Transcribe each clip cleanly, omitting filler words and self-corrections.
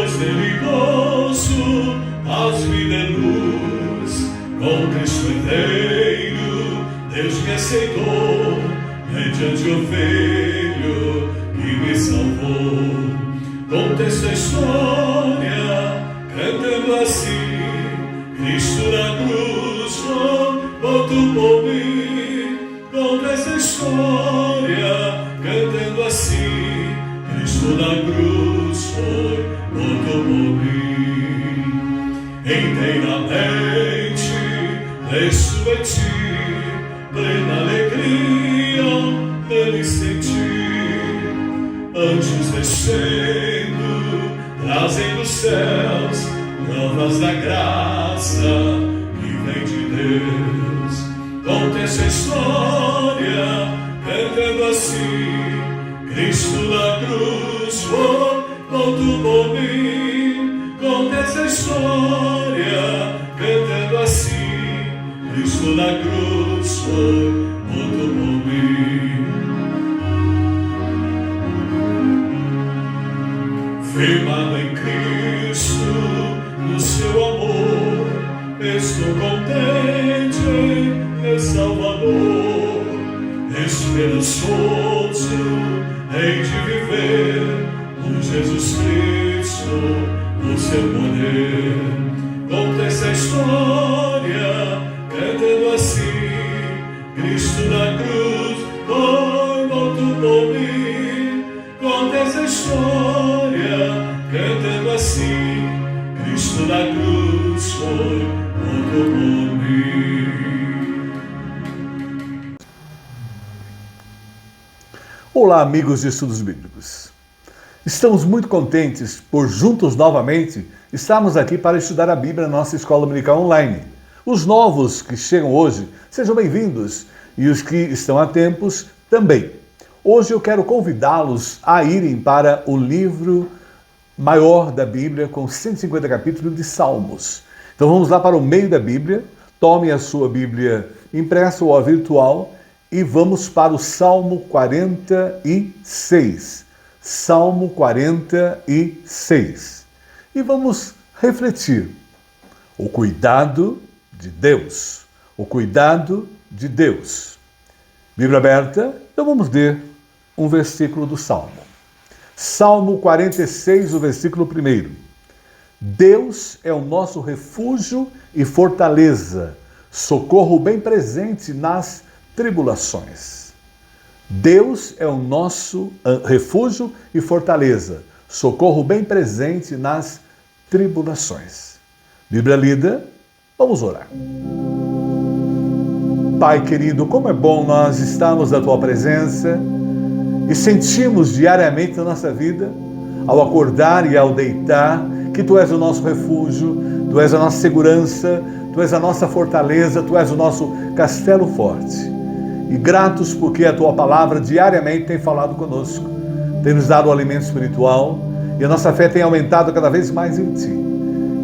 pois nele gozo, paz, vida e luz. Com Cristo herdeiro, Deus me aceitou, mediante o Filho que me salvou. Conta esta história, cantando assim: Cristo na cruz foi morto por mim. Conta esta história, cantando assim: Cristo na cruz foi morto por mim. Inteiramente deixo em ti, plena alegria nele senti. Anjos descendo, trazem dos céus provas da graça que vem de Deus. Conta essa história, cantando assim: Cristo na cruz foi morto por mim. Conta essa história, cantando assim: Cristo na cruz foi morto por mim. Firmado em Cristo, no seu amor, estou contente em meu Salvador. Esperançoso hei de viver com Jesus Cristo, no seu poder. Conta essa história, cantando assim: Cristo na cruz foi morto por mim. Conta essa história, cantando assim: Cristo na cruz foi morto por mim. Olá, amigos de Estudos Bíblicos. Estamos muito contentes por juntos novamente estarmos aqui para estudar a Bíblia na nossa escola dominical online. Os novos que chegam hoje, sejam bem-vindos, e os que estão há tempos também. Hoje eu quero convidá-los a irem para o livro maior da Bíblia, com 150 capítulos de Salmos. Então vamos lá para o meio da Bíblia, tome a sua Bíblia impressa ou a virtual e vamos para o Salmo 46. Salmo 46. E vamos refletir. O cuidado de Deus. O cuidado de Deus. Bíblia aberta, então vamos ler um versículo do Salmo. Salmo 46, o versículo 1. Deus é o nosso refúgio e fortaleza, socorro bem presente nas tribulações. Deus é o nosso refúgio e fortaleza, socorro bem presente nas tribulações. Bíblia lida, vamos orar. Pai querido, como é bom nós estarmos na Tua presença e sentimos diariamente na nossa vida, ao acordar e ao deitar, que Tu és o nosso refúgio, Tu és a nossa segurança, Tu és a nossa fortaleza, Tu és o nosso castelo forte. E gratos porque a Tua palavra diariamente tem falado conosco, tem nos dado o alimento espiritual e a nossa fé tem aumentado cada vez mais em Ti.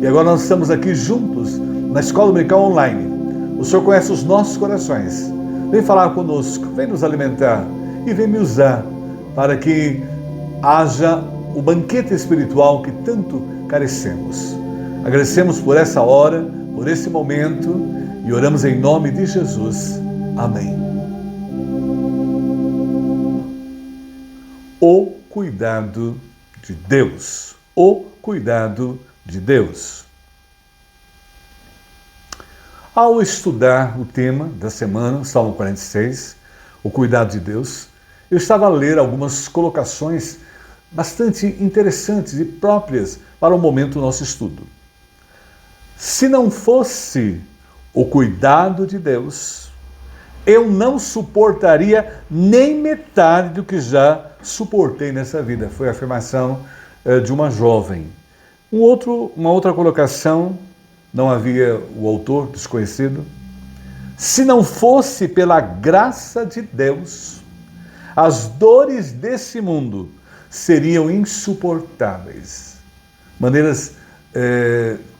E agora nós estamos aqui juntos na Escola Dominical Online. O Senhor conhece os nossos corações. Vem falar conosco, vem nos alimentar e vem me usar para que haja o banquete espiritual que tanto carecemos. Agradecemos por essa hora, por esse momento e oramos em nome de Jesus. Amém. O cuidado de Deus. O cuidado de Deus. Ao estudar o tema da semana, Salmo 46, o cuidado de Deus, eu estava a ler algumas colocações bastante interessantes e próprias para o momento do nosso estudo. Se não fosse o cuidado de Deus, eu não suportaria nem metade do que já suportei nessa vida. Foi a afirmação de uma jovem. Uma outra colocação, não havia o autor, desconhecido. Se não fosse pela graça de Deus, as dores desse mundo seriam insuportáveis. Maneiras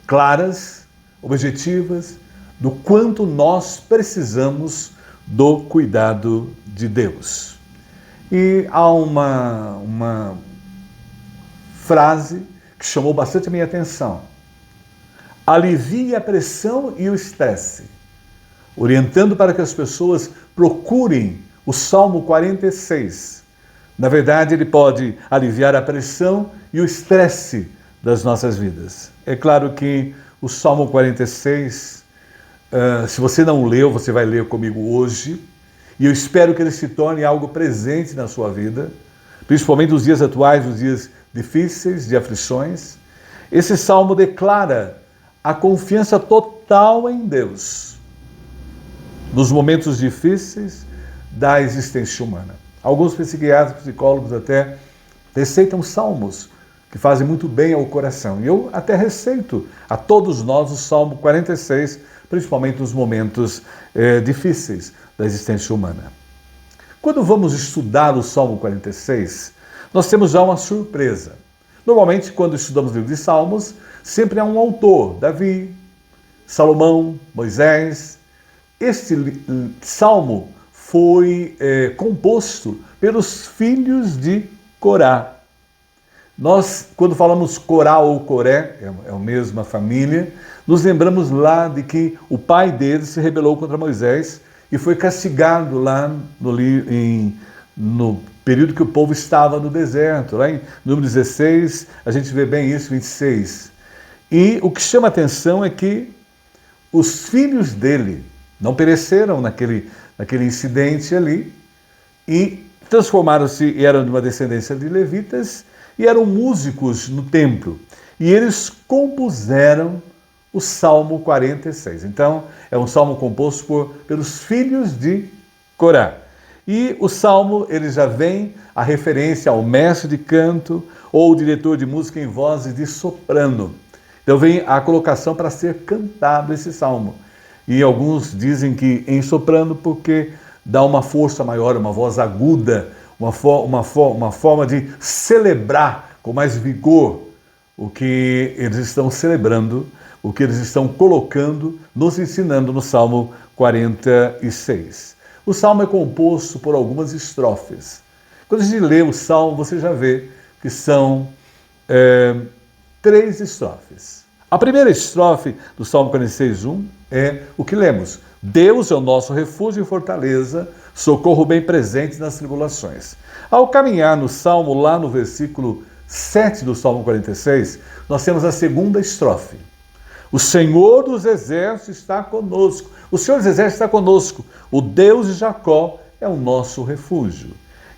claras, objetivas, do quanto nós precisamos do cuidado de Deus. E há uma frase que chamou bastante a minha atenção. Alivie a pressão e o estresse, orientando para que as pessoas procurem o Salmo 46. Na verdade, ele pode aliviar a pressão e o estresse das nossas vidas. É claro que o Salmo 46, se você não leu, você vai ler comigo hoje, e eu espero que ele se torne algo presente na sua vida, principalmente nos dias atuais, nos dias difíceis, de aflições. Esse salmo declara a confiança total em Deus nos momentos difíceis da existência humana. Alguns psiquiatras, psicólogos até receitam salmos que fazem muito bem ao coração. E eu até receito a todos nós o Salmo 46, principalmente nos momentos difíceis da existência humana. Quando vamos estudar o Salmo 46, nós temos já uma surpresa. Normalmente, quando estudamos o livro de Salmos, sempre há um autor, Davi, Salomão, Moisés. Este salmo foi composto pelos filhos de Corá. Nós, quando falamos Corá ou Coré, é a mesma família, nos lembramos lá de que o pai deles se rebelou contra Moisés e foi castigado lá no período que o povo estava no deserto. Lá em número 16, a gente vê bem isso, 26. E o que chama a atenção é que os filhos dele não pereceram naquele incidente ali e transformaram-se, e eram de uma descendência de levitas, e eram músicos no templo. E eles compuseram o Salmo 46. Então, é um salmo composto pelos filhos de Corá. E o salmo, ele já vem a referência ao mestre de canto ou diretor de música em vozes de soprano. Então vem a colocação para ser cantado esse salmo. E alguns dizem que em soprano porque dá uma força maior, uma voz aguda, uma forma de celebrar com mais vigor o que eles estão celebrando, o que eles estão colocando, nos ensinando no Salmo 46. O Salmo é composto por algumas estrofes. Quando a gente lê o Salmo, você já vê que são 3 estrofes. A primeira estrofe do Salmo 46:1 é o que lemos. Deus é o nosso refúgio e fortaleza, socorro bem presente nas tribulações. Ao caminhar no Salmo, lá no versículo 7 do Salmo 46, nós temos a segunda estrofe. O Senhor dos exércitos está conosco. O Senhor dos exércitos está conosco. O Deus de Jacó é o nosso refúgio.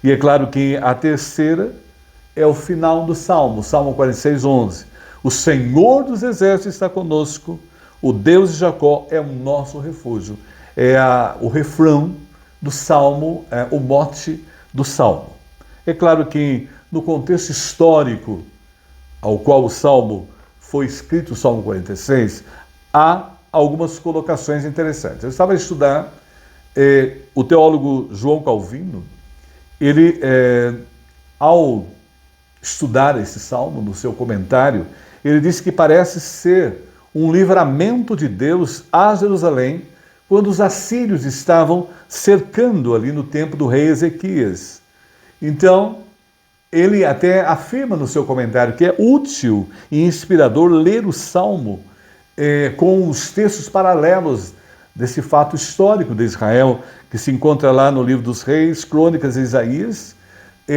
E é claro que a terceira é o final do Salmo, Salmo 46:11. O Senhor dos exércitos está conosco. O Deus de Jacó é o nosso refúgio. É o refrão do Salmo, o mote do Salmo. É claro que no contexto histórico ao qual o Salmo foi escrito, o Salmo 46, há algumas colocações interessantes. Eu estava a estudar o teólogo João Calvino. Ele, ao estudar esse Salmo, no seu comentário, ele disse que parece ser um livramento de Deus a Jerusalém quando os assírios estavam cercando ali no tempo do rei Ezequias. Então, ele até afirma no seu comentário que é útil e inspirador ler o Salmo com os textos paralelos desse fato histórico de Israel, que se encontra lá no livro dos Reis, Crônicas e Isaías.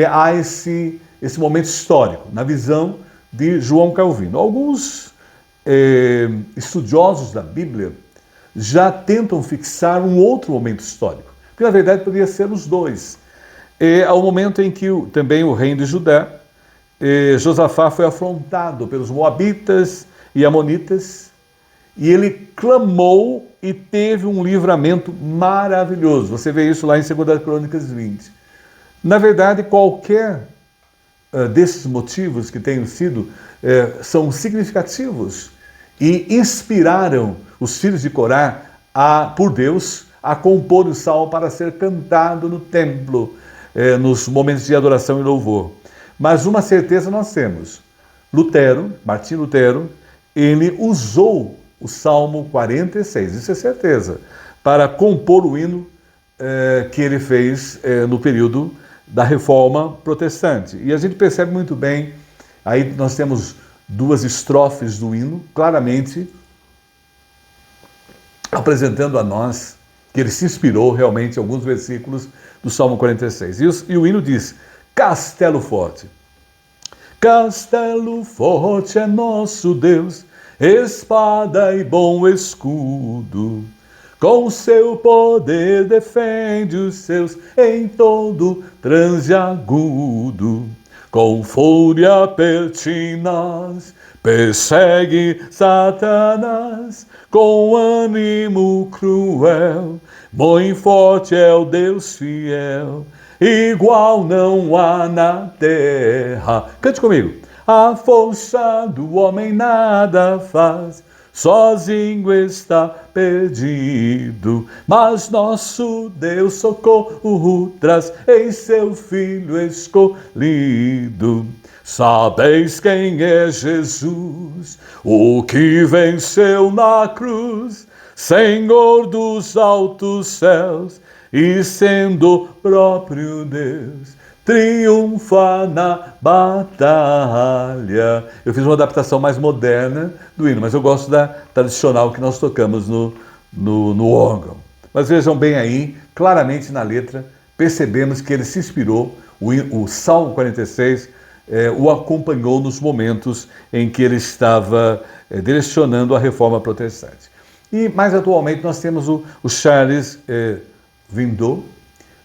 Há esse momento histórico, na visão de João Calvino. Alguns estudiosos da Bíblia já tentam fixar um outro momento histórico, que na verdade poderia ser os dois. Ao momento em que também o reino de Judá, Josafá foi afrontado pelos moabitas e amonitas, e ele clamou e teve um livramento maravilhoso. Você vê isso lá em 2 Crônicas 20. Na verdade, qualquer desses motivos que tenham sido, são significativos e inspiraram os filhos de Corá, por Deus, a compor o salmo para ser cantado no templo, nos momentos de adoração e louvor. Mas uma certeza nós temos. Martim Lutero, ele usou o Salmo 46, isso é certeza, para compor o hino que ele fez no período da Reforma Protestante. E a gente percebe muito bem, aí nós temos duas estrofes do hino, claramente apresentando a nós que ele se inspirou realmente em alguns versículos do Salmo 46. E o hino diz: Castelo forte. Castelo forte é nosso Deus, espada e bom escudo. Com seu poder defende os seus em todo transe agudo. Com fúria pertinaz persegue Satanás. Com ânimo cruel, muito forte é o Deus fiel. Igual não há na terra. Cante comigo. A força do homem nada faz, sozinho está perdido. Mas nosso Deus socorro traz em seu Filho escolhido. Sabeis quem é Jesus, o que venceu na cruz, Senhor dos altos céus, e sendo próprio Deus, triunfa na batalha. Eu fiz uma adaptação mais moderna do hino, mas eu gosto da tradicional que nós tocamos no órgão. Mas vejam bem aí, claramente na letra, percebemos que ele se inspirou, o Salmo 46 o acompanhou nos momentos em que ele estava direcionando a reforma protestante. E mais atualmente nós temos o Charles Window,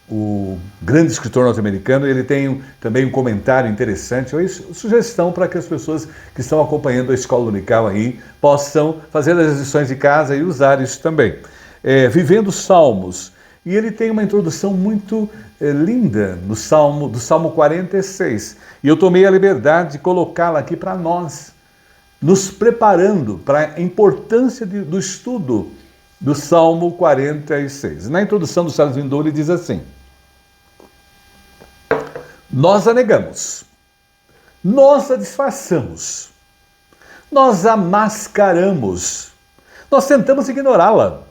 o grande escritor norte-americano. Ele tem também um comentário interessante, uma sugestão para que as pessoas que estão acompanhando a Escola Dominical aí possam fazer as lições de casa e usar isso também. Vivendo os Salmos. E ele tem uma introdução muito linda do Salmo 46. E eu tomei a liberdade de colocá-la aqui para nós, nos preparando para a importância do estudo do Salmo 46. Na introdução do Charles Window, ele diz assim: nós a negamos, nós a disfarçamos, nós a mascaramos, nós tentamos ignorá-la,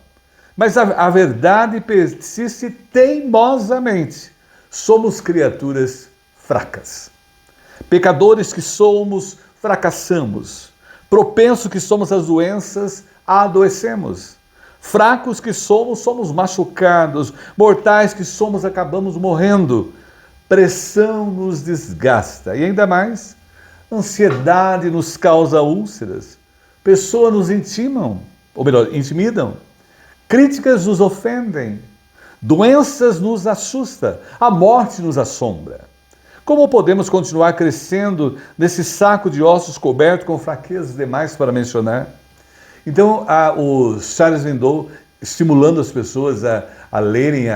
mas a verdade persiste teimosamente. Somos criaturas fracas. Pecadores que somos, fracassamos. Propensos que somos às doenças, adoecemos. Fracos que somos machucados. Mortais que somos, acabamos morrendo. Pressão nos desgasta. E ainda mais, ansiedade nos causa úlceras. Pessoas nos intimidam. Críticas nos ofendem, doenças nos assustam, a morte nos assombra. Como podemos continuar crescendo nesse saco de ossos coberto com fraquezas demais para mencionar? Então, o Charles Window, estimulando as pessoas a lerem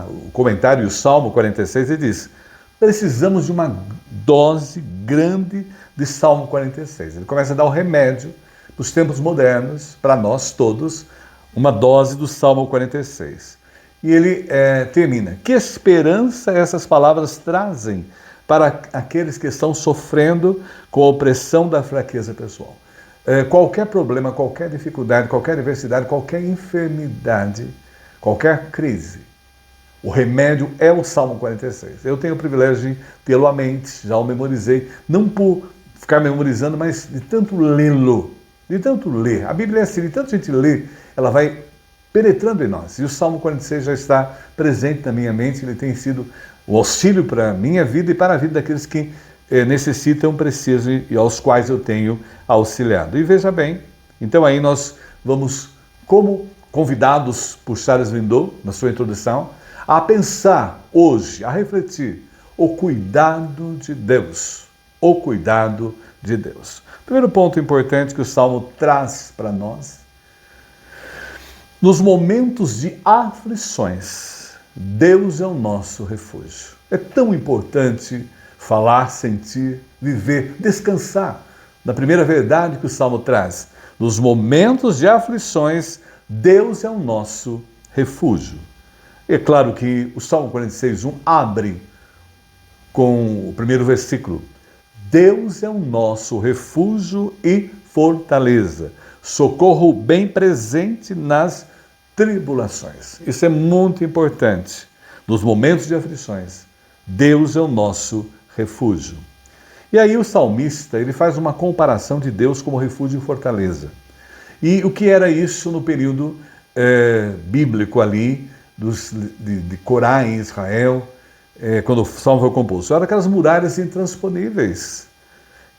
o comentário e o Salmo 46, ele diz: precisamos de uma dose grande de Salmo 46. Ele começa a dar o remédio dos tempos modernos, para nós todos, uma dose do Salmo 46. E ele termina: que esperança essas palavras trazem para aqueles que estão sofrendo com a opressão da fraqueza pessoal. Qualquer problema, qualquer dificuldade, qualquer adversidade, qualquer enfermidade, qualquer crise, o remédio é o Salmo 46. Eu tenho o privilégio de tê-lo à mente, já o memorizei, não por ficar memorizando, mas de tanto lê-lo, de tanto ler. A Bíblia é assim, de tanto a gente lê, ela vai penetrando em nós. E o Salmo 46 já está presente na minha mente, ele tem sido o auxílio para a minha vida e para a vida daqueles que necessitam, precisam e aos quais eu tenho auxiliado. E veja bem, então aí nós vamos, como convidados por Charles Window, na sua introdução, a pensar hoje, a refletir o cuidado de Deus. O cuidado de Deus. Primeiro ponto importante que o Salmo traz para nós: nos momentos de aflições, Deus é o nosso refúgio. É tão importante falar, sentir, viver, descansar na primeira verdade que o Salmo traz. Nos momentos de aflições, Deus é o nosso refúgio. É claro que o Salmo 46:1 abre com o primeiro versículo: Deus é o nosso refúgio e fortaleza, socorro bem presente nas tribulações. Isso é muito importante. Nos momentos de aflições, Deus é o nosso refúgio. E aí o salmista, ele faz uma comparação de Deus como refúgio e fortaleza. E o que era isso no período bíblico ali, de Corá em Israel, quando o salmo foi composto? Eram aquelas muralhas intransponíveis.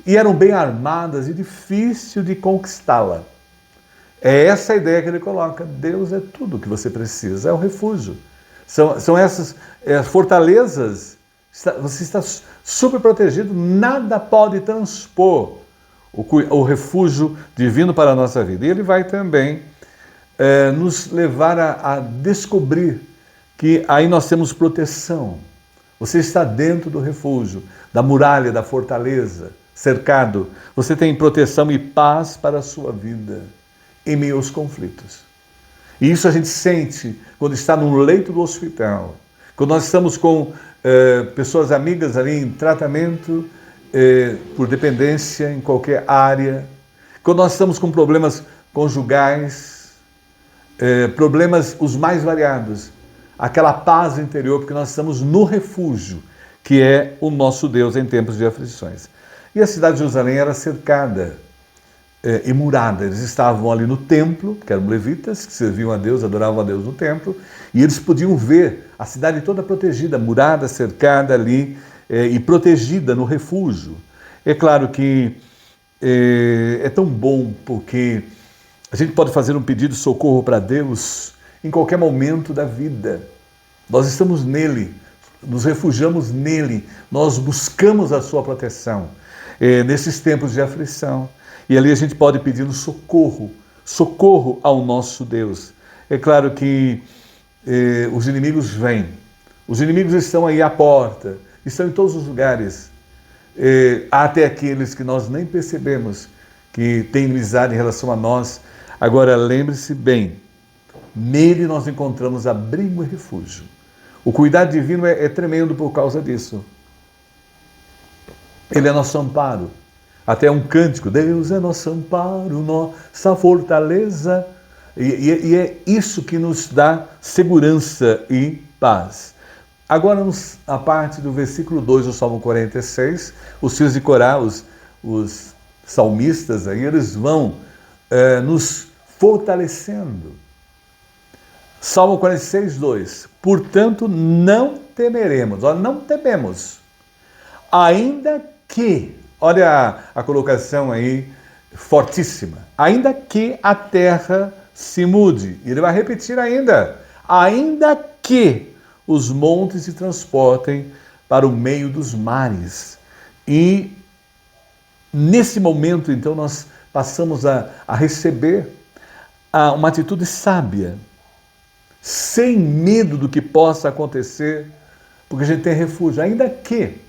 E eram bem armadas e difícil de conquistá-la. É essa a ideia que ele coloca. Deus é tudo o que você precisa, é o refúgio. São essas fortalezas, você está super protegido, nada pode transpor o refúgio divino para a nossa vida. E ele vai também nos levar a descobrir que aí nós temos proteção. Você está dentro do refúgio, da muralha, da fortaleza, cercado. Você tem proteção e paz para a sua vida em meio aos conflitos. E isso a gente sente quando está no leito do hospital, quando nós estamos com pessoas amigas ali em tratamento por dependência em qualquer área, quando nós estamos com problemas conjugais, problemas os mais variados, aquela paz interior, porque nós estamos no refúgio, que é o nosso Deus em tempos de aflições. E a cidade de Jerusalém era cercada e murada. Eles estavam ali no templo, que eram levitas, que serviam a Deus, adoravam a Deus no templo, e eles podiam ver a cidade toda protegida, murada, cercada ali e protegida no refúgio. É claro que é tão bom porque a gente pode fazer um pedido de socorro para Deus em qualquer momento da vida. Nós estamos nele, nos refugiamos nele, nós buscamos a sua proteção nesses tempos de aflição. E ali a gente pode pedir socorro ao nosso Deus. É claro que os inimigos vêm, os inimigos estão aí à porta, estão em todos os lugares. Há até aqueles que nós nem percebemos que têm inimizade em relação a nós. Agora lembre-se bem, nele nós encontramos abrigo e refúgio. O cuidado divino é tremendo por causa disso. Ele é nosso amparo. Até um cântico, Deus é nosso amparo, nossa fortaleza. E é isso que nos dá segurança e paz. Agora, a parte do versículo 2 do Salmo 46, os filhos de Corá, os salmistas, aí, eles vão nos fortalecendo. Salmo 46, 2. Portanto, não temeremos, não tememos, ainda que, olha a colocação aí, fortíssima, ainda que a terra se mude. E ele vai repetir ainda que os montes se transportem para o meio dos mares. E nesse momento, então, nós passamos a receber uma atitude sábia, sem medo do que possa acontecer, porque a gente tem refúgio, ainda que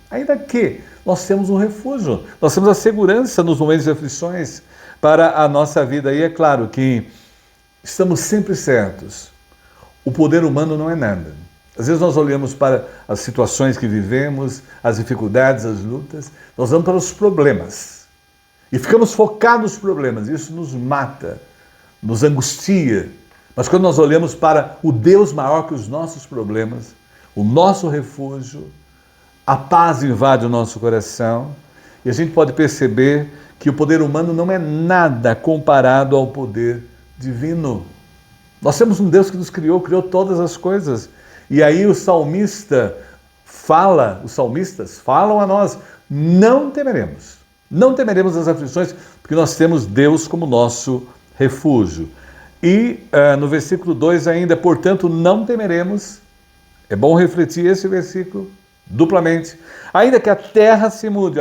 nós temos um refúgio, nós temos a segurança nos momentos de aflições para a nossa vida. E é claro que estamos sempre certos, o poder humano não é nada. Às vezes nós olhamos para as situações que vivemos, as dificuldades, as lutas, nós vamos para os problemas e ficamos focados nos problemas, isso nos mata, nos angustia. Mas quando nós olhamos para o Deus maior que os nossos problemas, o nosso refúgio, a paz invade o nosso coração e a gente pode perceber que o poder humano não é nada comparado ao poder divino. Nós temos um Deus que nos criou todas as coisas. E aí os salmistas falam a nós, não temeremos as aflições, porque nós temos Deus como nosso refúgio. E no versículo 2 ainda, portanto, não temeremos. É bom refletir esse versículo duplamente. Ainda que a terra se mude,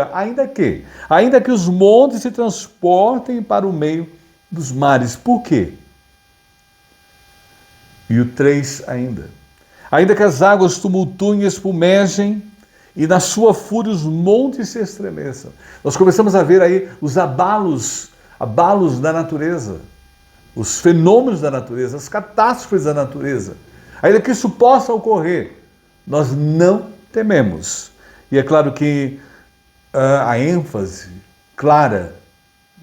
ainda que os montes se transportem para o meio dos mares. Por quê? E o 3 ainda que as águas tumultuem e espumejem, e na sua fúria os montes se estremeçam. Nós começamos a ver aí os abalos da natureza, os fenômenos da natureza, as catástrofes da natureza. Ainda que isso possa ocorrer, nós não tememos. E é claro que a ênfase clara,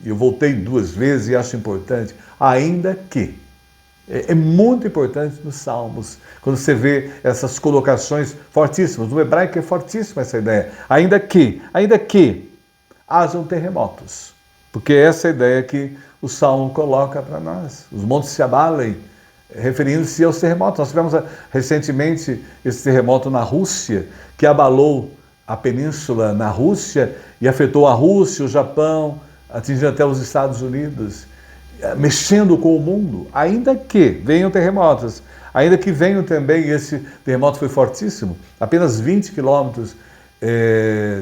e eu voltei 2 vezes e acho importante, ainda que. É muito importante nos Salmos, quando você vê essas colocações fortíssimas. No hebraico é fortíssima essa ideia. Ainda que hajam terremotos. Porque essa é a ideia que o Salmo coloca para nós. Os montes se abalem, referindo-se aos terremotos. Nós tivemos recentemente esse terremoto na Rússia, que abalou a península na Rússia e afetou a Rússia, o Japão, atingindo até os Estados Unidos, mexendo com o mundo. Ainda que venham terremotos, ainda que venham também, esse terremoto foi fortíssimo, apenas 20 quilômetros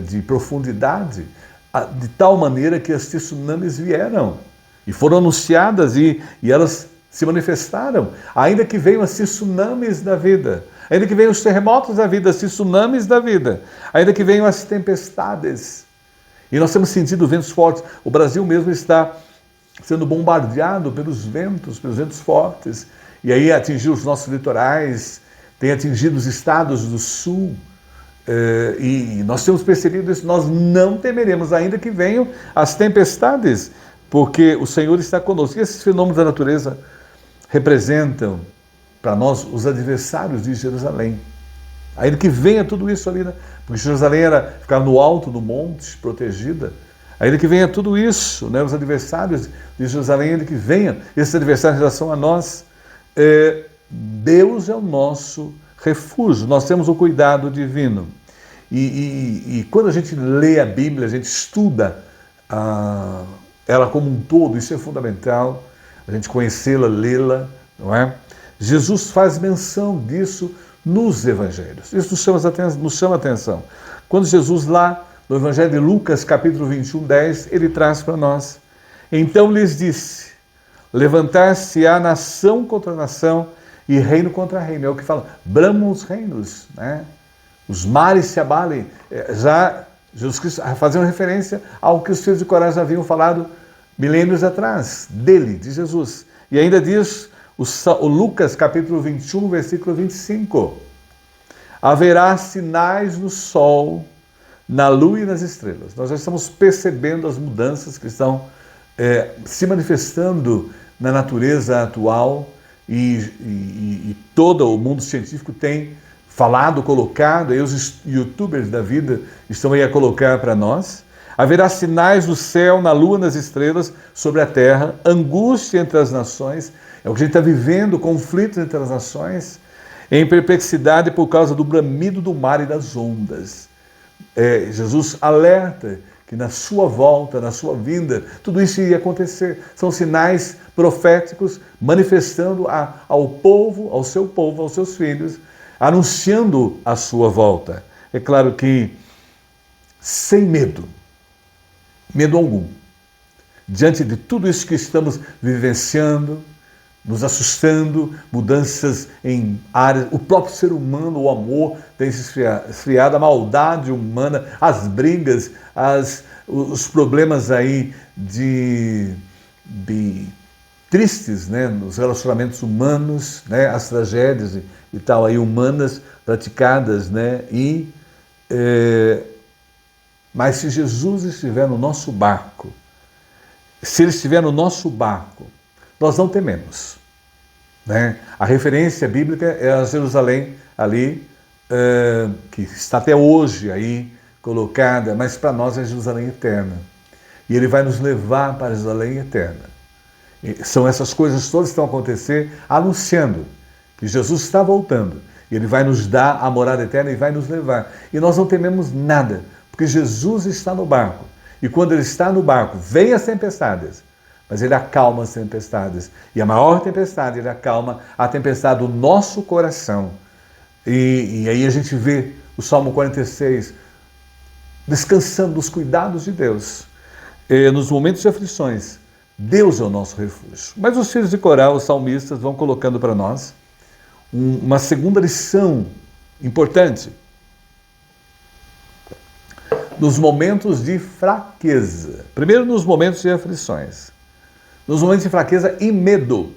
de profundidade, de tal maneira que as tsunamis vieram e foram anunciadas e elas se manifestaram. Ainda que venham as tsunamis da vida, ainda que venham os terremotos da vida, as tsunamis da vida, ainda que venham as tempestades. E nós temos sentido ventos fortes. O Brasil mesmo está sendo bombardeado pelos ventos fortes. E aí atingiu os nossos litorais, tem atingido os estados do sul. E nós temos percebido isso. Nós não temeremos, ainda que venham as tempestades, porque o Senhor está conosco. E esses fenômenos da natureza representam para nós os adversários de Jerusalém. Ainda que venha tudo isso ali, né? Porque Jerusalém ficava no alto do monte, protegida. Ainda que venha tudo isso, né? Os adversários de Jerusalém, ainda que venham esses adversários em relação a nós, Deus é o nosso refúgio. Nós temos o cuidado divino. E quando a gente lê a Bíblia, a gente estuda ela como um todo, isso é fundamental, a gente conhecê-la, lê-la, não é? Jesus faz menção disso nos evangelhos. Isso nos chama atenção. Quando Jesus lá, no Evangelho de Lucas, capítulo 21, 10, ele traz para nós: então lhes disse, levantar-se-á nação contra nação e reino contra reino. É o que fala, bramam os reinos, né? Os mares se abalem. Já Jesus Cristo fazendo referência ao que os filhos de Corá já haviam falado milênios atrás, dele, de Jesus. E ainda diz o Lucas, capítulo 21, versículo 25. Haverá sinais no sol, na lua e nas estrelas. Nós já estamos percebendo as mudanças que estão se manifestando na natureza atual e todo o mundo científico tem falado, colocado, aí os youtubers da vida estão aí a colocar para nós. Haverá sinais no céu, na lua, nas estrelas, sobre a terra, angústia entre as nações. É o que a gente está vivendo, conflitos entre as nações, em perplexidade por causa do bramido do mar e das ondas. Jesus alerta que na sua volta, na sua vinda, tudo isso iria acontecer. São sinais proféticos manifestando ao povo, ao seu povo, aos seus filhos, anunciando a sua volta. É claro que sem medo algum, diante de tudo isso que estamos vivenciando, nos assustando, mudanças em áreas, o próprio ser humano, o amor tem se esfriado, a maldade humana, as brigas, os problemas aí de tristes, né, nos relacionamentos humanos, né, as tragédias e tal aí humanas praticadas, né, mas se Jesus estiver no nosso barco, se ele estiver no nosso barco, nós não tememos, né? A referência bíblica é a Jerusalém ali, que está até hoje aí colocada, mas para nós é Jerusalém eterna. E ele vai nos levar para Jerusalém eterna. E são essas coisas todas que estão acontecendo, anunciando que Jesus está voltando. E ele vai nos dar a morada eterna e vai nos levar. E nós não tememos nada, porque Jesus está no barco. E quando ele está no barco, vem as tempestades, mas ele acalma as tempestades. E a maior tempestade, ele acalma a tempestade do nosso coração. E aí a gente vê o Salmo 46, descansando nos cuidados de Deus. Nos momentos de aflições, Deus é o nosso refúgio. Mas os filhos de Corá, os salmistas, vão colocando para nós uma segunda lição importante. Nos momentos de fraqueza. Primeiro, nos momentos de aflições. Nos momentos de fraqueza e medo.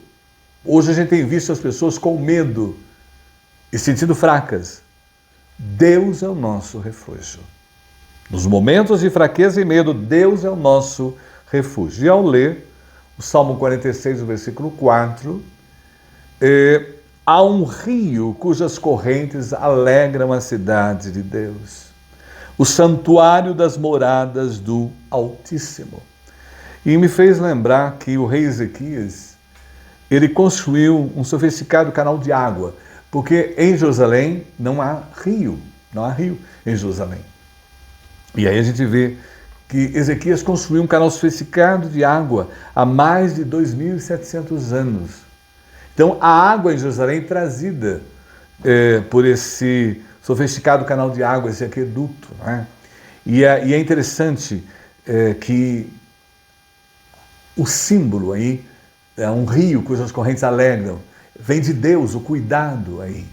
Hoje a gente tem visto as pessoas com medo e sentindo fracas. Deus é o nosso refúgio. Nos momentos de fraqueza e medo, Deus é o nosso refúgio. E ao ler o Salmo 46, o versículo 4, há um rio cujas correntes alegram a cidade de Deus. o santuário das moradas do Altíssimo. E me fez lembrar que o rei Ezequias, ele construiu um sofisticado canal de água, porque em Jerusalém não há rio em Jerusalém. E aí a gente vê que Ezequias construiu um canal sofisticado de água há mais de 2.700 anos. Então a água em Jerusalém é trazida por esse sofisticado canal de água, esse aqueduto, né? E é interessante que o símbolo aí, é um rio cujas correntes alegram, vem de Deus, o cuidado aí.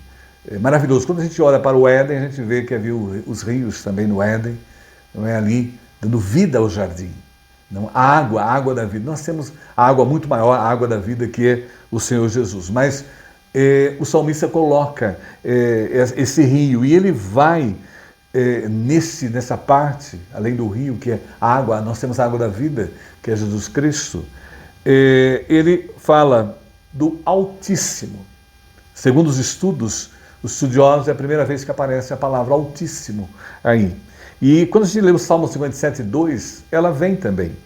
É maravilhoso. Quando a gente olha para o Éden, a gente vê que havia os rios também no Éden, não é, ali, dando vida ao jardim. Não, a água da vida. Nós temos a água muito maior, a água da vida, que é o Senhor Jesus. Mas o salmista coloca esse rio e ele vai nessa parte, além do rio, que é a água, nós temos a água da vida, que é Jesus Cristo. Ele fala do Altíssimo. Segundo os estudiosos, é a primeira vez que aparece a palavra Altíssimo aí. E quando a gente lê o Salmo 57:2, ela vem também.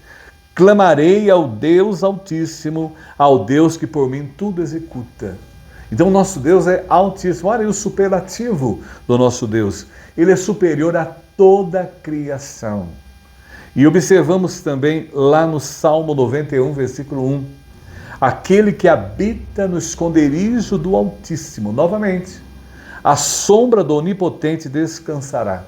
Clamarei ao Deus Altíssimo, ao Deus que por mim tudo executa. Então o nosso Deus é altíssimo. Olha aí o superlativo do nosso Deus. Ele é superior a toda a criação. E observamos também lá no Salmo 91, versículo 1. Aquele que habita no esconderijo do Altíssimo, novamente, a sombra do Onipotente descansará.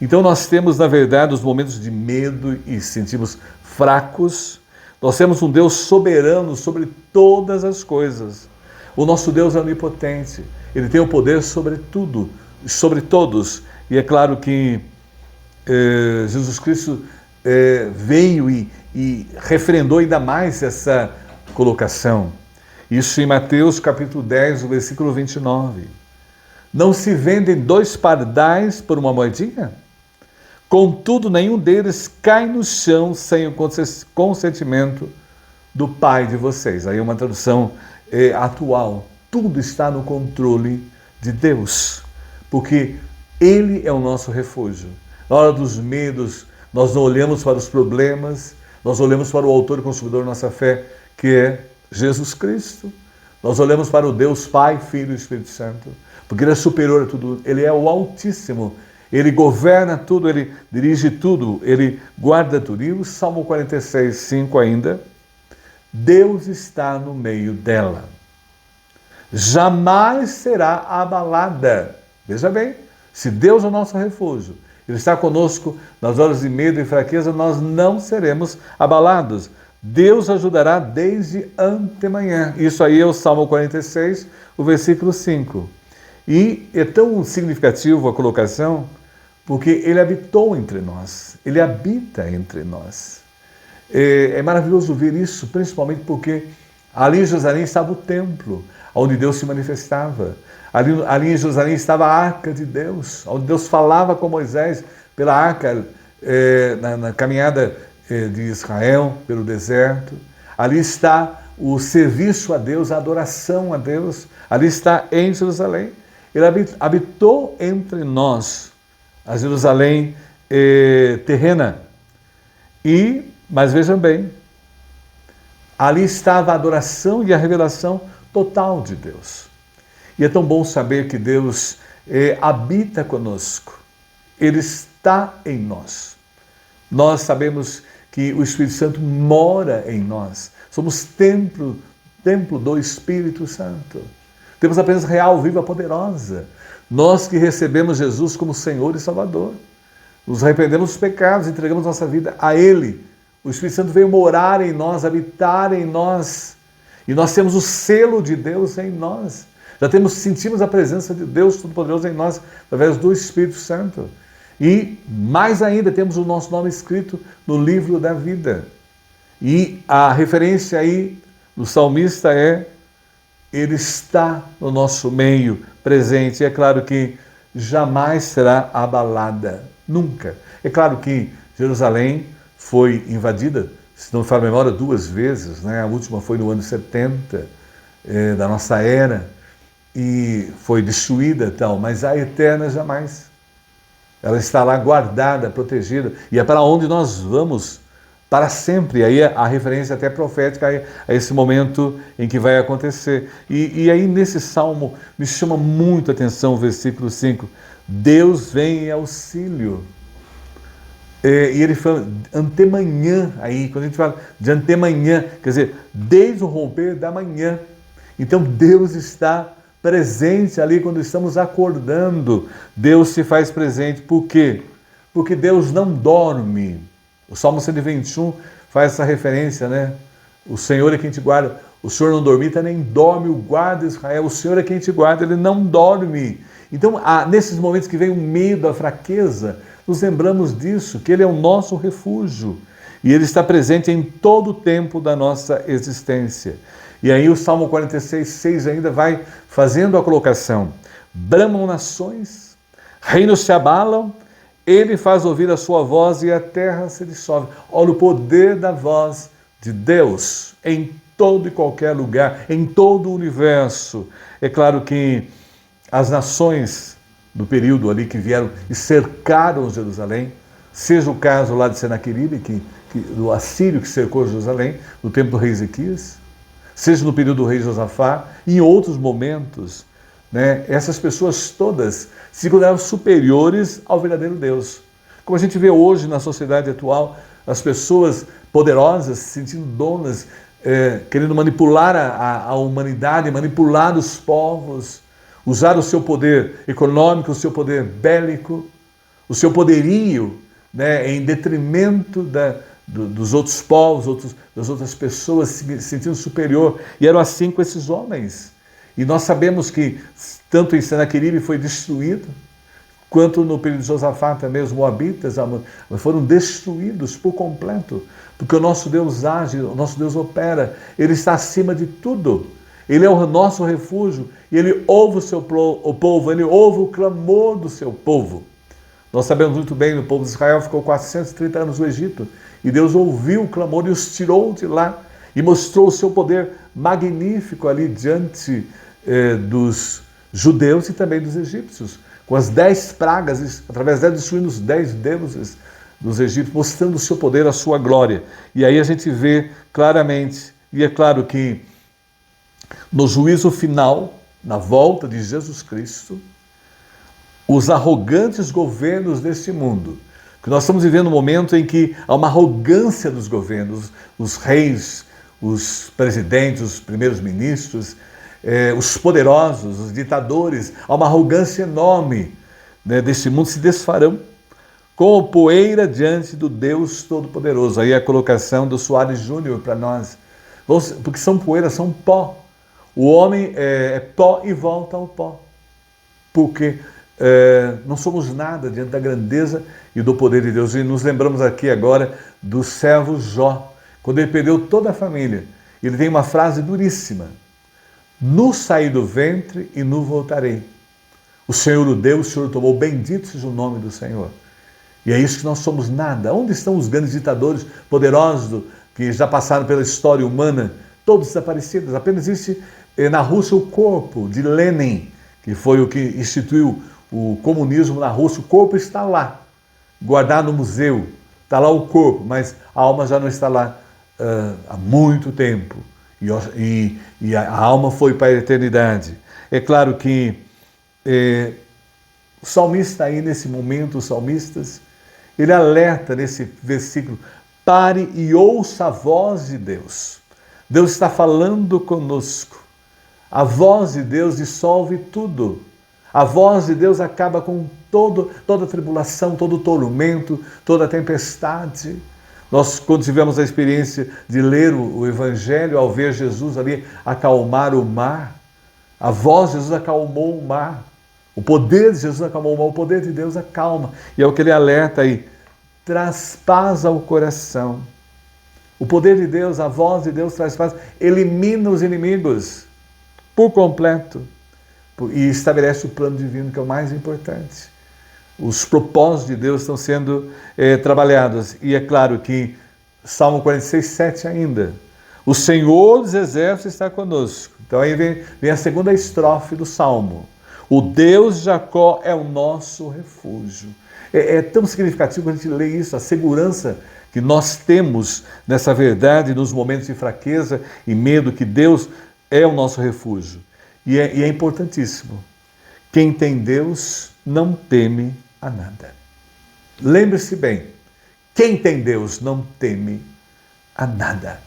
Então nós temos, na verdade, os momentos de medo e sentimos fracos. Nós temos um Deus soberano sobre todas as coisas. O nosso Deus é onipotente. Ele tem o poder sobre tudo, sobre todos. E é claro que Jesus Cristo veio e refrendou ainda mais essa colocação. Isso em Mateus capítulo 10, versículo 29. Não se vendem 2 pardais por uma moedinha? Contudo, nenhum deles cai no chão sem o consentimento do Pai de vocês. Aí uma tradução atual. Tudo está no controle de Deus, porque Ele é o nosso refúgio. Na hora dos medos, nós não olhamos para os problemas, nós olhamos para o autor e consumidor da nossa fé, que é Jesus Cristo. Nós olhamos para o Deus Pai, Filho e Espírito Santo, porque Ele é superior a tudo, Ele é o Altíssimo. Ele governa tudo, Ele dirige tudo, Ele guarda tudo. E o Salmo 46, 5 ainda, Deus está no meio dela. Jamais será abalada. Veja bem, se Deus é o nosso refúgio, Ele está conosco nas horas de medo e fraqueza, nós não seremos abalados. Deus ajudará desde antemanhã. Isso aí é o Salmo 46, o versículo 5. E é tão significativo a colocação, porque Ele habitou entre nós. Ele habita entre nós. É maravilhoso ver isso, principalmente porque ali em Jerusalém estava o templo, onde Deus se manifestava. Ali em Jerusalém estava a arca de Deus, onde Deus falava com Moisés pela arca na caminhada de Israel, pelo deserto. Ali está o serviço a Deus, a adoração a Deus. Ali está em Jerusalém. Ele habitou entre nós, a Jerusalém terrena. Mas vejam bem, ali estava a adoração e a revelação total de Deus. E é tão bom saber que Deus habita conosco. Ele está em nós. Nós sabemos que o Espírito Santo mora em nós. Somos templo do Espírito Santo. Temos a presença real, viva, poderosa. Nós que recebemos Jesus como Senhor e Salvador. Nos arrependemos dos pecados, entregamos nossa vida a Ele. O Espírito Santo veio morar em nós, habitar em nós. E nós temos o selo de Deus em nós. Sentimos a presença de Deus Todo-Poderoso em nós, através do Espírito Santo. E, mais ainda, temos o nosso nome escrito no livro da vida. E a referência aí do salmista Ele está no nosso meio, presente. E é claro que jamais será abalada, nunca. É claro que Jerusalém foi invadida, se não me falha a memória, 2 vezes, né? A última foi no ano 70 da nossa era, e foi destruída e tal, mas a eterna jamais. Ela está lá guardada, protegida, e é para onde nós vamos para sempre. E aí a referência até profética a esse momento em que vai acontecer. E aí nesse salmo me chama muito a atenção o versículo 5. Deus vem em auxílio. E ele fala antemanhã, aí quando a gente fala de antemanhã, quer dizer, desde o romper da manhã. Então Deus está presente ali quando estamos acordando. Deus se faz presente. Por quê? Porque Deus não dorme. O Salmo 121 faz essa referência, né? O Senhor é quem te guarda. O Senhor não dormita nem dorme, o guarda Israel. O Senhor é quem te guarda, Ele não dorme. Então, nesses momentos que vem o medo, a fraqueza, nos lembramos disso, que Ele é o nosso refúgio. E Ele está presente em todo o tempo da nossa existência. E aí o Salmo 46, 6 ainda vai fazendo a colocação. Bramam nações, reinos se abalam, Ele faz ouvir a sua voz e a terra se dissolve. Olha o poder da voz de Deus em todo e qualquer lugar, em todo o universo. É claro que as nações do período ali que vieram e cercaram Jerusalém, seja o caso lá de Senaqueribe, do assírio que cercou Jerusalém, no tempo do rei Ezequias, seja no período do rei Josafá, e em outros momentos, né, essas pessoas todas se consideravam superiores ao verdadeiro Deus. Como a gente vê hoje na sociedade atual, as pessoas poderosas se sentindo donas, querendo manipular a humanidade, manipular os povos, usar o seu poder econômico, o seu poder bélico, o seu poderio, né, em detrimento dos outros povos, das outras pessoas, se sentindo superior. E eram assim com esses homens. E nós sabemos que tanto em Senaqueribe foi destruído, quanto no período de Josafá também os moabitas foram destruídos por completo, porque o nosso Deus age, o nosso Deus opera, Ele está acima de tudo. Ele é o nosso refúgio e Ele ouve o povo, Ele ouve o clamor do seu povo. Nós sabemos muito bem, o povo de Israel ficou 430 anos no Egito, e Deus ouviu o clamor e os tirou de lá, e mostrou o seu poder magnífico ali diante dos judeus e também dos egípcios, com as 10 pragas, através delas destruindo os 10 deuses dos egípcios, mostrando o seu poder, a sua glória. E aí a gente vê claramente, e é claro que no juízo final, na volta de Jesus Cristo, os arrogantes governos deste mundo, que nós estamos vivendo um momento em que há uma arrogância dos governos, os reis, os presidentes, os primeiros ministros, os poderosos, os ditadores, há uma arrogância enorme, né, deste mundo, se desfarão como poeira diante do Deus Todo-Poderoso. Aí a colocação do Soares Júnior para nós, porque são poeira, são pó. O homem é pó e volta ao pó, porque não somos nada diante da grandeza e do poder de Deus. E nos lembramos aqui agora do servo Jó, quando ele perdeu toda a família. Ele tem uma frase duríssima: nu saí do ventre e nu voltarei. O Senhor o deu, o Senhor o tomou, bendito seja o nome do Senhor. E é isso que nós somos nada. Onde estão os grandes ditadores poderosos que já passaram pela história humana? Todos desaparecidos. Apenas existe na Rússia o corpo de Lenin, que foi o que instituiu o comunismo na Rússia. O corpo está lá, guardado no museu. Está lá o corpo, mas a alma já não está lá há muito tempo. E a alma foi para a eternidade. É claro que o salmista aí, nesse momento, os salmistas, ele alerta nesse versículo: pare e ouça a voz de Deus. Deus está falando conosco. A voz de Deus dissolve tudo. A voz de Deus acaba com toda a tribulação, todo o tormento, toda a tempestade. Nós, quando tivemos a experiência de ler o Evangelho, ao ver Jesus ali acalmar o mar, a voz de Jesus acalmou o mar. O poder de Jesus acalmou o mar, o poder de Deus acalma. E é o que ele alerta aí: traz paz ao coração. O poder de Deus, a voz de Deus traz paz, elimina os inimigos por completo e estabelece o plano divino, que é o mais importante. Os propósitos de Deus estão sendo trabalhados. E é claro que Salmo 46, 7 ainda: o Senhor dos exércitos está conosco. Então aí vem a segunda estrofe do Salmo: o Deus de Jacó é o nosso refúgio. É tão significativo quando a gente lê isso, a segurança que nós temos nessa verdade nos momentos de fraqueza e medo, que Deus é o nosso refúgio. E é importantíssimo. Quem tem Deus não teme a nada. Lembre-se bem, quem tem Deus não teme a nada.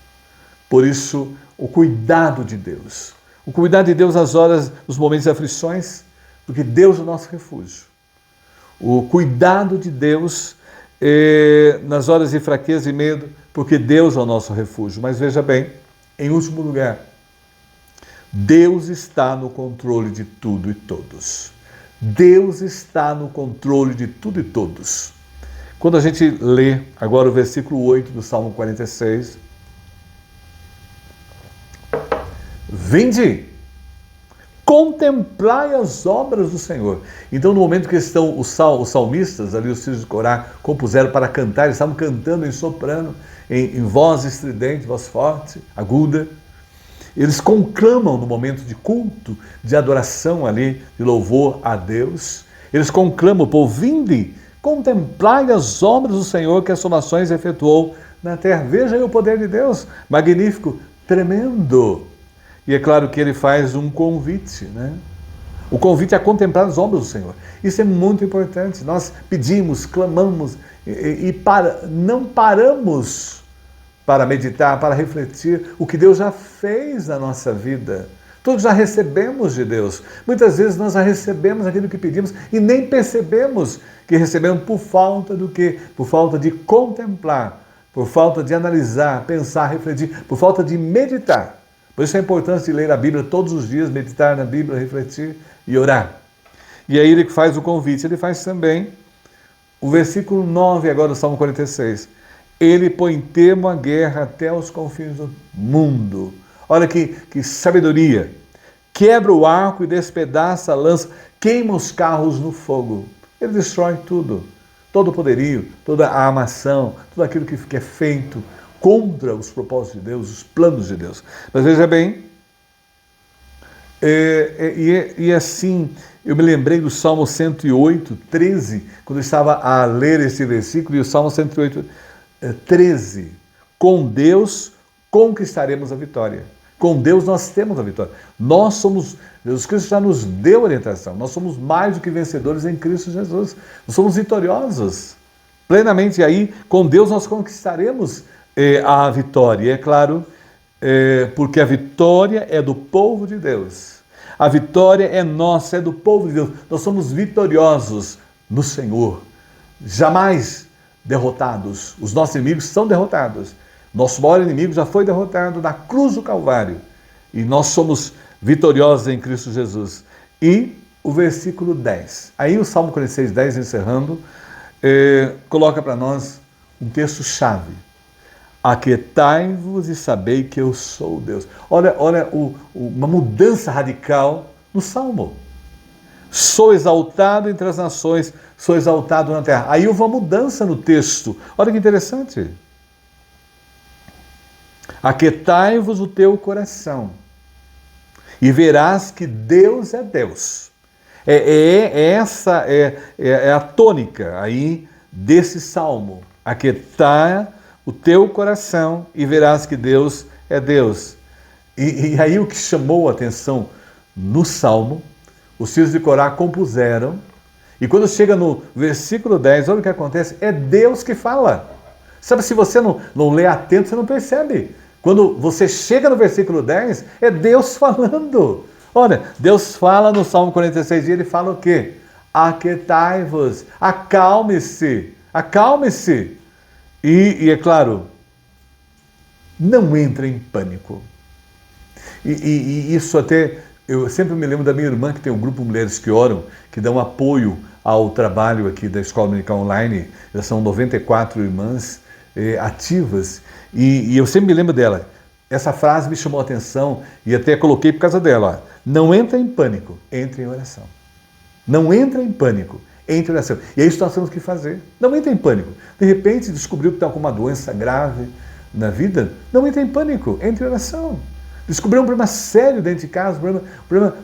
Por isso, o cuidado de Deus. O cuidado de Deus nas horas, nos momentos de aflições, porque Deus é o nosso refúgio. O cuidado de Deus nas horas de fraqueza e medo, porque Deus é o nosso refúgio. Mas veja bem, em último lugar, Deus está no controle de tudo e todos. Deus está no controle de tudo e todos. Quando a gente lê agora o versículo 8 do Salmo 46, vinde, contemplai as obras do Senhor. Então, no momento que estão os salmistas, ali os filhos de Corá, compuseram para cantar, eles estavam cantando em soprano, em voz estridente, voz forte, aguda. Eles conclamam no momento de culto, de adoração ali, de louvor a Deus. Eles conclamam, povo, vinde, contemplai as obras do Senhor que as nações efetuou na terra. Veja aí o poder de Deus, magnífico, tremendo. E é claro que ele faz um convite, né? O convite é a contemplar as obras do Senhor. Isso é muito importante. Nós pedimos, clamamos não paramos para meditar, para refletir o que Deus já fez na nossa vida. Todos já recebemos de Deus. Muitas vezes nós já recebemos aquilo que pedimos e nem percebemos que recebemos por falta do quê? Por falta de contemplar, por falta de analisar, pensar, refletir, por falta de meditar. Por isso é importante ler a Bíblia todos os dias, meditar na Bíblia, refletir e orar. E aí ele faz o convite, ele faz também o versículo 9 agora do Salmo 46. Ele põe termo à guerra até os confins do mundo. Olha que sabedoria. Quebra o arco e despedaça a lança, queima os carros no fogo. Ele destrói tudo, todo o poderio, toda a armação, tudo aquilo que é feito contra os propósitos de Deus, os planos de Deus. Mas veja bem, assim, eu me lembrei do Salmo 108, 13, quando eu estava a ler esse versículo, e o Salmo 108, 13. Com Deus conquistaremos a vitória. Com Deus nós temos a vitória. Nós somos, Jesus Cristo já nos deu orientação, nós somos mais do que vencedores em Cristo Jesus. Nós somos vitoriosos plenamente. E aí, com Deus nós conquistaremos a vitória. E é claro, porque a vitória é do povo de Deus. A vitória é nossa, é do povo de Deus. Nós somos vitoriosos no Senhor. Jamais derrotados. Os nossos inimigos são derrotados. Nosso maior inimigo já foi derrotado na cruz do Calvário. E nós somos vitoriosos em Cristo Jesus. E o versículo 10. Aí o Salmo 46, 10, encerrando, coloca para nós um texto-chave. Aquietai-vos e sabei que eu sou Deus. Olha uma mudança radical no Salmo. Sou exaltado entre as nações, sou exaltado na terra. Aí houve uma mudança no texto. Olha que interessante. Aquietai-vos o teu coração e verás que Deus é Deus. Essa é a tônica aí desse salmo. Aquietai o teu coração e verás que Deus é Deus. E aí o que chamou a atenção no salmo, os filhos de Corá compuseram, e quando chega no versículo 10, olha o que acontece, é Deus que fala. Sabe, se você não lê atento, você não percebe. Quando você chega no versículo 10, é Deus falando. Olha, Deus fala no Salmo 46 e ele fala o quê? Aquietai-vos, acalme-se, acalme-se. E é claro, não entre em pânico. E isso até, eu sempre me lembro da minha irmã, que tem um grupo de mulheres que oram, que dão apoio ao trabalho aqui da Escola Dominical Online. Elas são 94 irmãs ativas. E eu sempre me lembro dela. Essa frase me chamou a atenção e até coloquei por causa dela. Ó. Não entra em pânico, entre em oração. Não entra em pânico, entre em oração. E é isso que nós temos que fazer. Não entra em pânico. De repente descobriu que está com uma doença grave na vida. Não entra em pânico, entre em oração. descobrir um problema sério dentro de casa,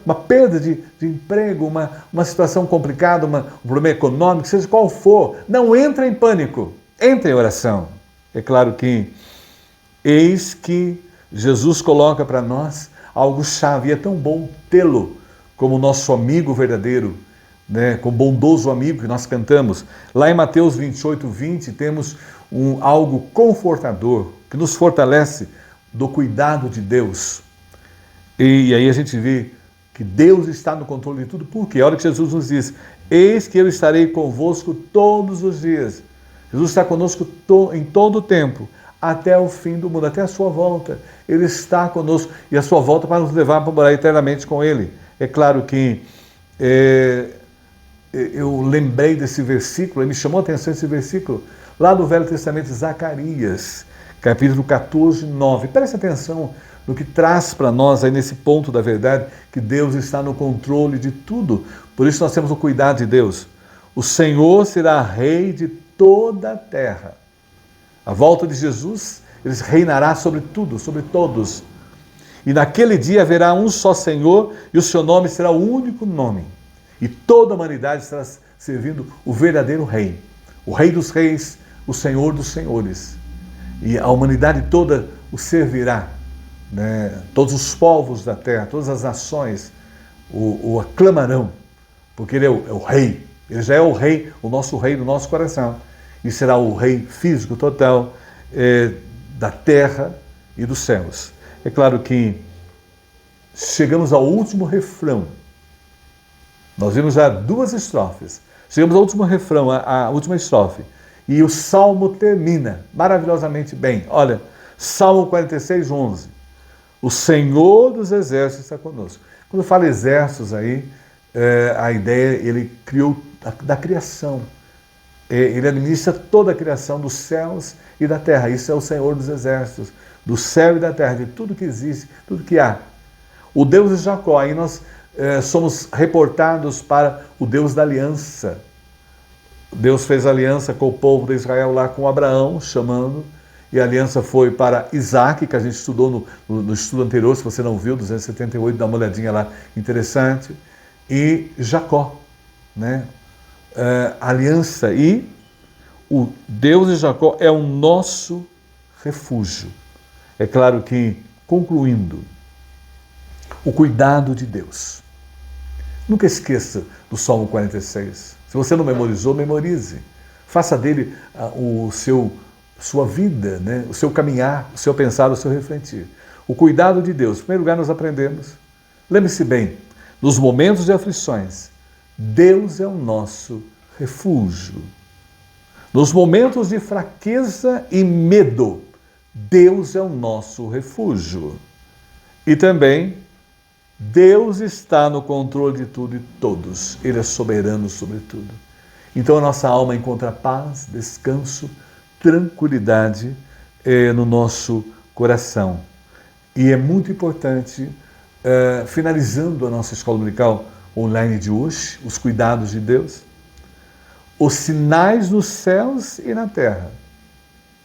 uma perda de emprego, uma situação complicada, um problema econômico, seja qual for, não entra em pânico, entra em oração. É claro que eis que Jesus coloca para nós algo chave, e é tão bom tê-lo como nosso amigo verdadeiro, né, como bondoso amigo que nós cantamos. Lá em Mateus 28, 20, temos algo confortador, que nos fortalece do cuidado de Deus. E aí a gente vê que Deus está no controle de tudo. Por quê? A hora que Jesus nos diz, eis que eu estarei convosco todos os dias. Jesus está conosco em todo o tempo, até o fim do mundo, até a sua volta. Ele está conosco, e a sua volta para nos levar para morar eternamente com Ele. É claro que eu lembrei desse versículo, me chamou a atenção esse versículo, lá do Velho Testamento, Zacarias, capítulo 14, 9. Preste atenção no que traz para nós aí nesse ponto da verdade, que Deus está no controle de tudo. Por isso nós temos o cuidado de Deus. O Senhor será rei de toda a terra. A volta de Jesus, Ele reinará sobre tudo, sobre todos. E naquele dia haverá um só Senhor, e o seu nome será o único nome. E toda a humanidade estará servindo o verdadeiro rei. O Rei dos Reis, o Senhor dos Senhores. E a humanidade toda o servirá. Né? Todos os povos da terra, todas as nações o aclamarão, porque Ele é o Rei. Ele já é o Rei, o nosso Rei do nosso coração. E será o Rei físico total da terra e dos céus. É claro que chegamos ao último refrão. Nós vimos já 2 estrofes. Chegamos ao último refrão, a última estrofe. E o Salmo termina maravilhosamente bem. Olha, Salmo 46, 11. O Senhor dos exércitos está conosco. Quando eu falo exércitos aí, a ideia, Ele criou da criação. Ele administra toda a criação dos céus e da terra. Isso é o Senhor dos exércitos, do céu e da terra, de tudo que existe, tudo que há. O Deus de Jacó, aí nós somos reportados para o Deus da aliança. Deus fez aliança com o povo de Israel lá com Abraão, chamando, e a aliança foi para Isaac, que a gente estudou no estudo anterior, se você não viu, 278, dá uma olhadinha lá, interessante, e Jacó, né? Aliança, e o Deus de Jacó é o nosso refúgio. É claro que, concluindo, o cuidado de Deus. Nunca esqueça do Salmo 46. Se você não memorizou, memorize. Faça dele sua vida, né? O seu caminhar, o seu pensar, o seu refletir. O cuidado de Deus. Em primeiro lugar, nós aprendemos. Lembre-se bem, nos momentos de aflições, Deus é o nosso refúgio. Nos momentos de fraqueza e medo, Deus é o nosso refúgio. E também, Deus está no controle de tudo e todos. Ele é soberano sobre tudo. Então a nossa alma encontra paz, descanso, tranquilidade no nosso coração. E é muito importante, finalizando a nossa escola dominical online de hoje, os cuidados de Deus, os sinais nos céus e na terra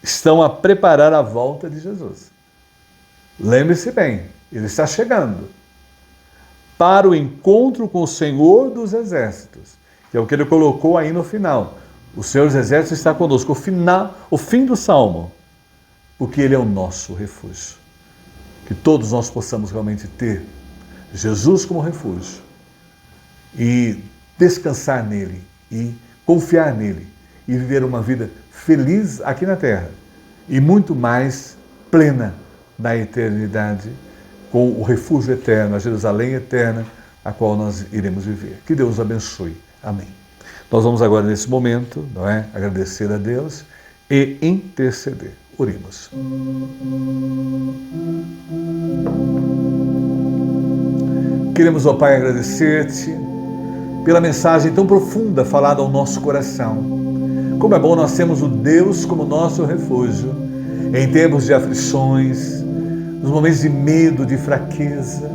estão a preparar a volta de Jesus. Lembre-se bem, Ele está chegando para o encontro com o Senhor dos Exércitos, que é o que Ele colocou aí no final. O Senhor dos Exércitos está conosco, o fim do Salmo, porque Ele é o nosso refúgio. Que todos nós possamos realmente ter Jesus como refúgio e descansar nele e confiar nele e viver uma vida feliz aqui na terra e muito mais plena na eternidade, com o refúgio eterno, a Jerusalém eterna, a qual nós iremos viver. Que Deus abençoe. Amém. Nós vamos agora, nesse momento, não é, agradecer a Deus e interceder. Oremos. Queremos, ó Pai, agradecer-te pela mensagem tão profunda falada ao nosso coração. Como é bom nós termos o Deus como nosso refúgio em tempos de aflições, nos momentos de medo, de fraqueza.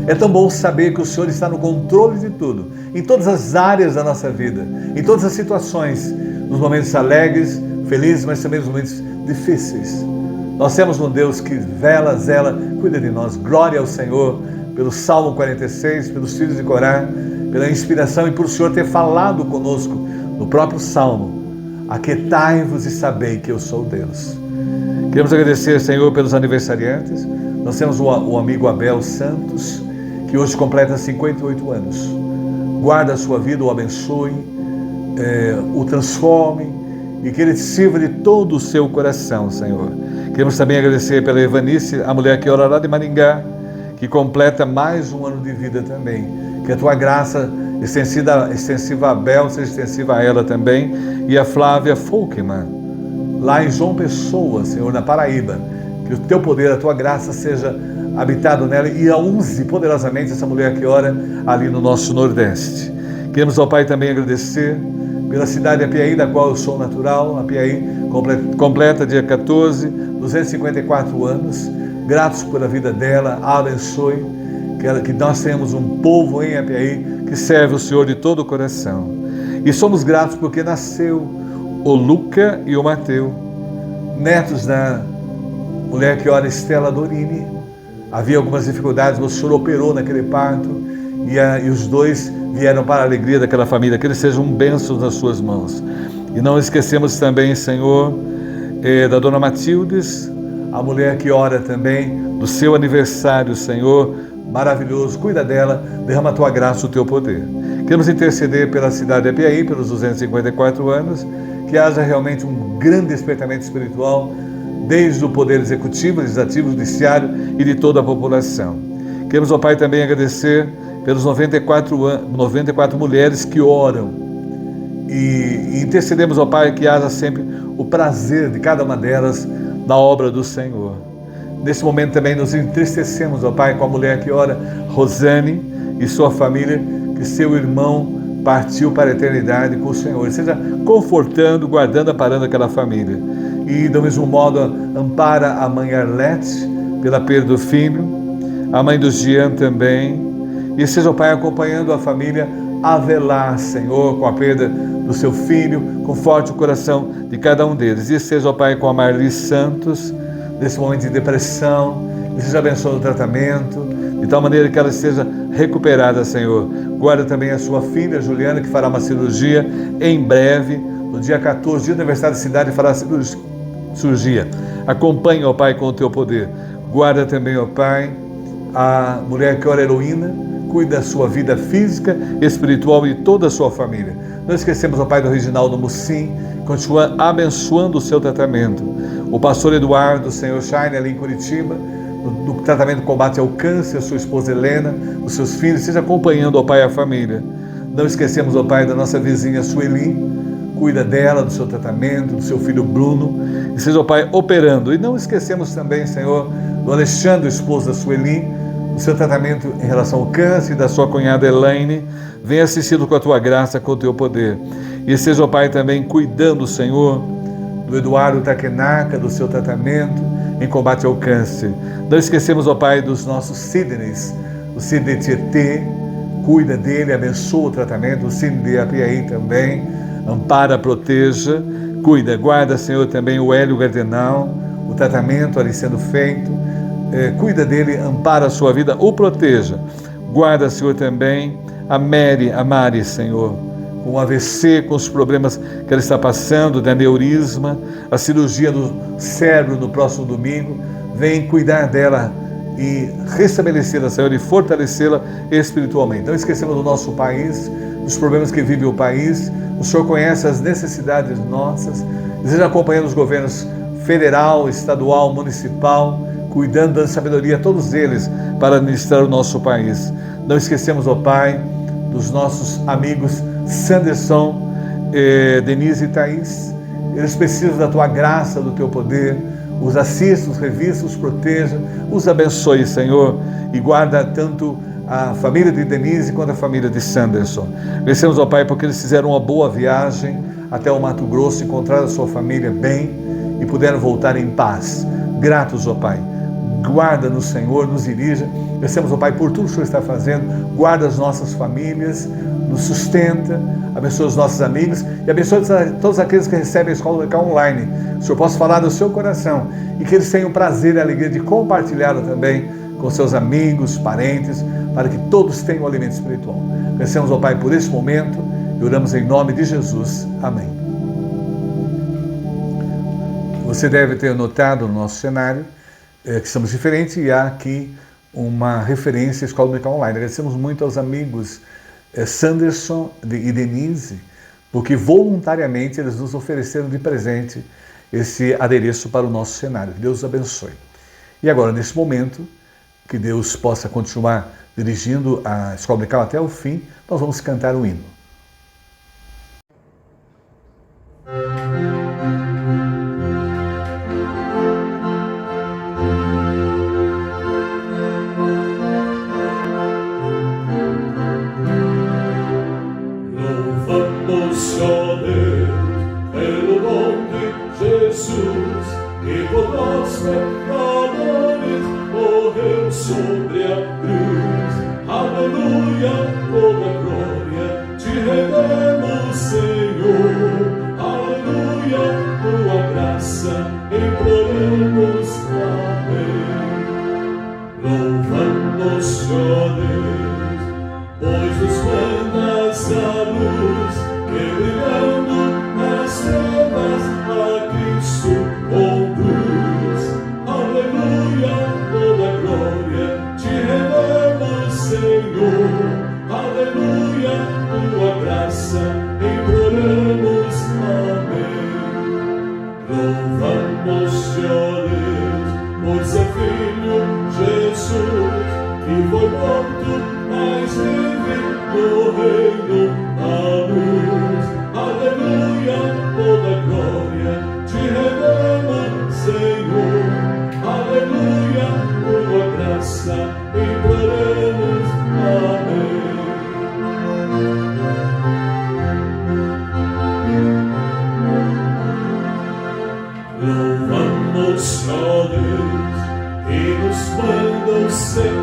É tão bom saber que o Senhor está no controle de tudo, em todas as áreas da nossa vida, em todas as situações, nos momentos alegres, felizes, mas também nos momentos difíceis. Nós temos um Deus que vela, zela, cuida de nós. Glória ao Senhor pelo Salmo 46, pelos filhos de Corá, pela inspiração e por o Senhor ter falado conosco no próprio Salmo. Aquietai-vos e sabei que eu sou Deus. Queremos agradecer, Senhor, pelos aniversariantes. Nós temos o amigo Abel Santos, que hoje completa 58 anos. Guarda a sua vida, o abençoe, o transforme e que ele te sirva de todo o seu coração, Senhor. Queremos também agradecer pela Evanice, a mulher que ora lá de Maringá, que completa mais um ano de vida também. Que a tua graça extensiva a Abel seja extensiva a ela também. E a Flávia Folkman, lá em João Pessoa, Senhor, na Paraíba. Que o teu poder, a tua graça seja habitado nela e a use poderosamente essa mulher que ora ali no nosso Nordeste. Queremos ao Pai também agradecer pela cidade de Apiaí, da qual eu sou natural. Apiaí completa dia 14, 254 anos. Gratos pela vida dela, a abençoe. Que nós tenhamos um povo em Apiaí que serve o Senhor de todo o coração. E somos gratos porque nasceu o Luca e o Mateu, netos da mulher que ora Estela Dorini. Havia algumas dificuldades, o Senhor operou naquele parto e os dois vieram para a alegria daquela família. Que eles sejam um bênção nas suas mãos. E não esquecemos também, Senhor, da dona Matildes, a mulher que ora também do seu aniversário, Senhor, maravilhoso. Cuida dela, derrama a tua graça, o teu poder. Queremos interceder pela cidade de Apiaí, pelos 254 anos, que haja realmente um grande despertamento espiritual, desde o poder executivo, legislativo, judiciário e de toda a população. Queremos, ó Pai, também agradecer pelos 94 mulheres que oram e intercedemos, ó Pai, que haja sempre o prazer de cada uma delas na obra do Senhor. Nesse momento também nos entristecemos, ó Pai, com a mulher que ora, Rosane e sua família, que seu irmão partiu para a eternidade com o Senhor. Seja confortando, guardando, amparando aquela família. E do mesmo modo ampara a mãe Arlete pela perda do filho, a mãe do Jean também. E seja, ó Pai, acompanhando a família a velar, Senhor, com a perda do seu filho, conforte o coração de cada um deles. E seja, ó Pai, com a Marli Santos, nesse momento de depressão, e seja abençoado o tratamento, de tal maneira que ela seja recuperada, Senhor. Guarda também a sua filha, Juliana, que fará uma cirurgia em breve, no dia 14, dia do aniversário da cidade, fará a cirurgia. Acompanhe, ó Pai, com o teu poder. Guarda também, ó Pai, a mulher que ora heroína, cuida da sua vida física, espiritual e toda a sua família. Não esquecemos, ó Pai, do Reginaldo Mucim, continua abençoando o seu tratamento. O pastor Eduardo, o Senhor Shine, ali em Curitiba, no tratamento de combate ao câncer, a sua esposa Helena, os seus filhos, seja acompanhando, ó Pai, a família. Não esquecemos, ó Pai, da nossa vizinha Sueli, cuida dela, do seu tratamento, do seu filho Bruno, e seja, ó Pai, operando. E não esquecemos também, Senhor, do Alexandre, esposo da Sueli, do seu tratamento em relação ao câncer, e da sua cunhada Elaine. Venha assistido com a tua graça, com o teu poder. E seja, ó Pai, também cuidando, Senhor, do Eduardo Takenaka, do seu tratamento em combate ao câncer. Não esquecemos, ó Pai, dos nossos Sidneys, o Sidney Tietê, cuida dele, abençoa o tratamento, o Sidney Apiaí também, ampara, proteja, cuida, guarda, Senhor, também o Hélio Gardenal, o tratamento ali sendo feito, cuida dele, ampara a sua vida, o proteja. Guarda, Senhor, também a Mari, Senhor, com o AVC, com os problemas que ela está passando, de aneurisma, a cirurgia do cérebro no próximo domingo. Vem cuidar dela e restabelecê-la, Senhor, e fortalecê-la espiritualmente. Não esquecemos do nosso país, dos problemas que vive o país. O Senhor conhece as necessidades nossas. Deseja acompanhando os governos federal, estadual, municipal, cuidando, dando sabedoria a todos eles para administrar o nosso país. Não esquecemos, ó Pai, dos nossos amigos Sanderson, Denise e Thaís. Eles precisam da tua graça, do teu poder. Os assista, os revista, os proteja, os abençoe, Senhor, e guarda tanto a família de Denise quanto a família de Sanderson. Agradecemos, ó Pai, porque eles fizeram uma boa viagem até o Mato Grosso, encontraram a sua família bem e puderam voltar em paz. Gratos, ó Pai. Guarda-nos, Senhor, nos dirija. Agradecemos, ó Pai, por tudo que o Senhor está fazendo. Guarda as nossas famílias, nos sustenta, abençoa os nossos amigos e abençoa todos aqueles que recebem a Escola Dominical online. O Senhor possa falar no seu coração e que eles tenham o prazer e a alegria de compartilhá-lo também com seus amigos, parentes, para que todos tenham o alimento espiritual. Agradecemos ao Pai por esse momento e oramos em nome de Jesus. Amém. Você deve ter notado no nosso cenário que estamos diferentes e há aqui uma referência à Escola Dominical Online. Agradecemos muito aos amigos Sanderson e Denise, porque voluntariamente eles nos ofereceram de presente esse adereço para o nosso cenário. Que Deus os abençoe. E agora, nesse momento, que Deus possa continuar dirigindo a Escola Dominical até o fim, nós vamos cantar um hino. Louvamos, ó Deus, pelo nome de Jesus, que por nós pecadores morreu sobre a cruz. Aleluia, toda glória te rendemos, Senhor. Aleluia, tua graça imploramos, amém. Louvamos, ó Deus, pois nos mandas a luz, que brilhando nas trevas a Cristo conduz. Aleluia, toda glória te rendemos, Senhor. Aleluia, tua graça imploramos, amém. Louvamos-te, ó Deus, por seu Filho Jesus, que foi morto, mas vive no reino da luz. Aleluia, toda glória te rendemos, Senhor. Aleluia, tua graça imploramos, amém. Louvamos, ó Deus, que nos manda o Senhor.